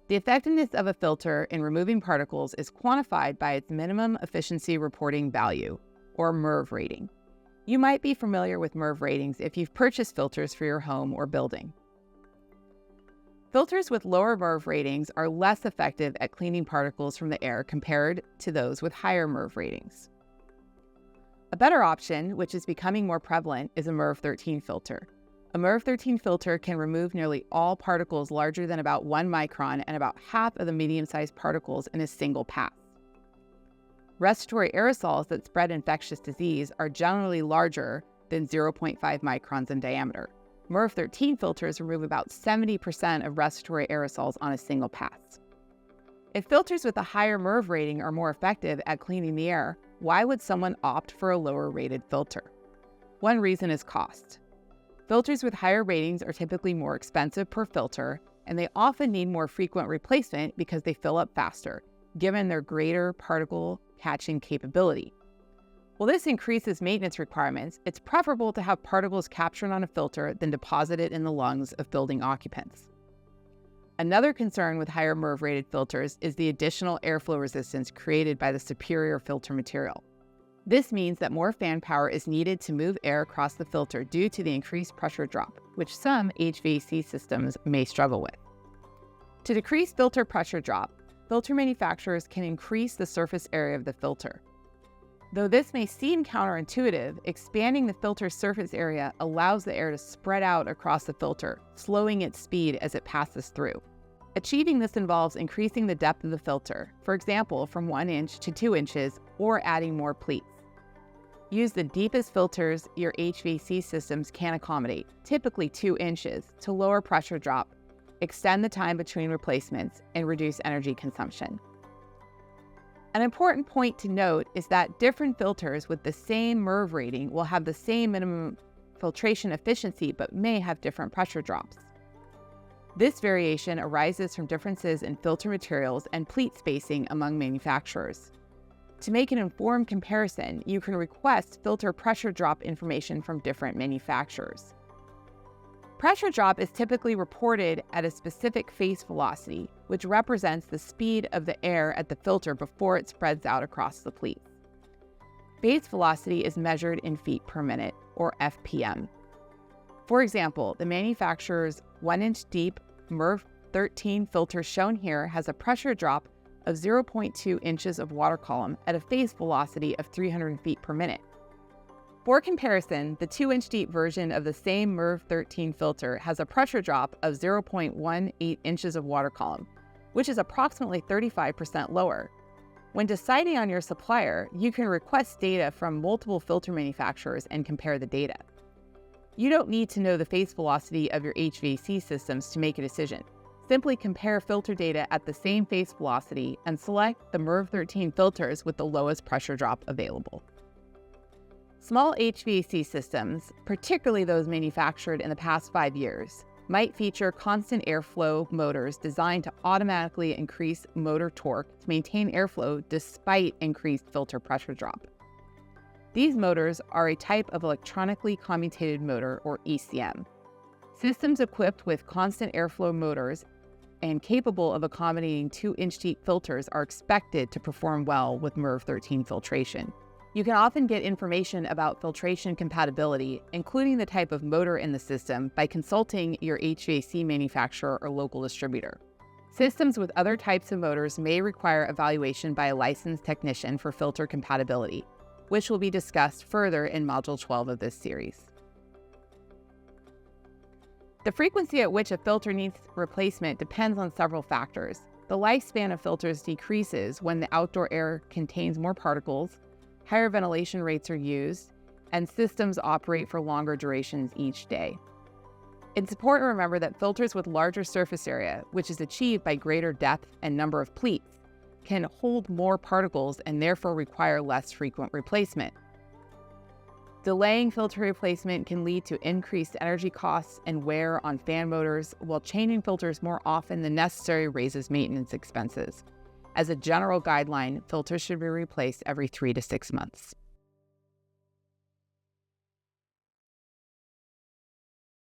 The effectiveness of a filter in removing particles is quantified by its minimum efficiency reporting value, or MERV rating. You might be familiar with MERV ratings if you've purchased filters for your home or building. Filters with lower MERV ratings are less effective at cleaning particles from the air compared to those with higher MERV ratings. A better option, which is becoming more prevalent, is a MERV 13 filter. A MERV 13 filter can remove nearly all particles larger than about 1 micron and about half of the medium-sized particles in a single pass. Respiratory aerosols that spread infectious disease are generally larger than 0.5 microns in diameter. MERV 13 filters remove about 70% of respiratory aerosols on a single pass. If filters with a higher MERV rating are more effective at cleaning the air, why would someone opt for a lower rated filter? One reason is cost. Filters with higher ratings are typically more expensive per filter, and they often need more frequent replacement because they fill up faster, given their greater particle catching capability. While this increases maintenance requirements, it's preferable to have particles captured on a filter than deposited in the lungs of building occupants. Another concern with higher MERV rated filters is the additional airflow resistance created by the superior filter material. This means that more fan power is needed to move air across the filter due to the increased pressure drop, which some HVAC systems may struggle with. To decrease filter pressure drop, filter manufacturers can increase the surface area of the filter. Though this may seem counterintuitive, expanding the filter's surface area allows the air to spread out across the filter, slowing its speed as it passes through. Achieving this involves increasing the depth of the filter, for example, from 1 inch to 2 inches, or adding more pleats. Use the deepest filters your HVAC systems can accommodate, typically 2 inches, to lower pressure drop, extend the time between replacements, and reduce energy consumption. An important point to note is that different filters with the same MERV rating will have the same minimum filtration efficiency but may have different pressure drops. This variation arises from differences in filter materials and pleat spacing among manufacturers. To make an informed comparison, you can request filter pressure drop information from different manufacturers. Pressure drop is typically reported at a specific face velocity, which represents the speed of the air at the filter before it spreads out across the pleats. Face velocity is measured in feet per minute, or FPM. For example, the manufacturer's 1-inch deep MERV 13 filter shown here has a pressure drop of 0.2 inches of water column at a face velocity of 300 feet per minute. For comparison, the 2-inch deep version of the same MERV 13 filter has a pressure drop of 0.18 inches of water column, which is approximately 35% lower. When deciding on your supplier, you can request data from multiple filter manufacturers and compare the data. You don't need to know the face velocity of your HVAC systems to make a decision. Simply compare filter data at the same face velocity and select the MERV 13 filters with the lowest pressure drop available. Small HVAC systems, particularly those manufactured in the past 5 years, might feature constant airflow motors designed to automatically increase motor torque to maintain airflow despite increased filter pressure drop. These motors are a type of electronically commutated motor, or ECM. Systems equipped with constant airflow motors and capable of accommodating 2-inch deep filters are expected to perform well with MERV 13 filtration. You can often get information about filtration compatibility, including the type of motor in the system, by consulting your HVAC manufacturer or local distributor. Systems with other types of motors may require evaluation by a licensed technician for filter compatibility, which will be discussed further in Module 12 of this series. The frequency at which a filter needs replacement depends on several factors. The lifespan of filters decreases when the outdoor air contains more particles, higher ventilation rates are used, and systems operate for longer durations each day. It's important to remember that filters with larger surface area, which is achieved by greater depth and number of pleats, can hold more particles and therefore require less frequent replacement. Delaying filter replacement can lead to increased energy costs and wear on fan motors, while changing filters more often than necessary raises maintenance expenses. As a general guideline, filters should be replaced every 3 to 6 months.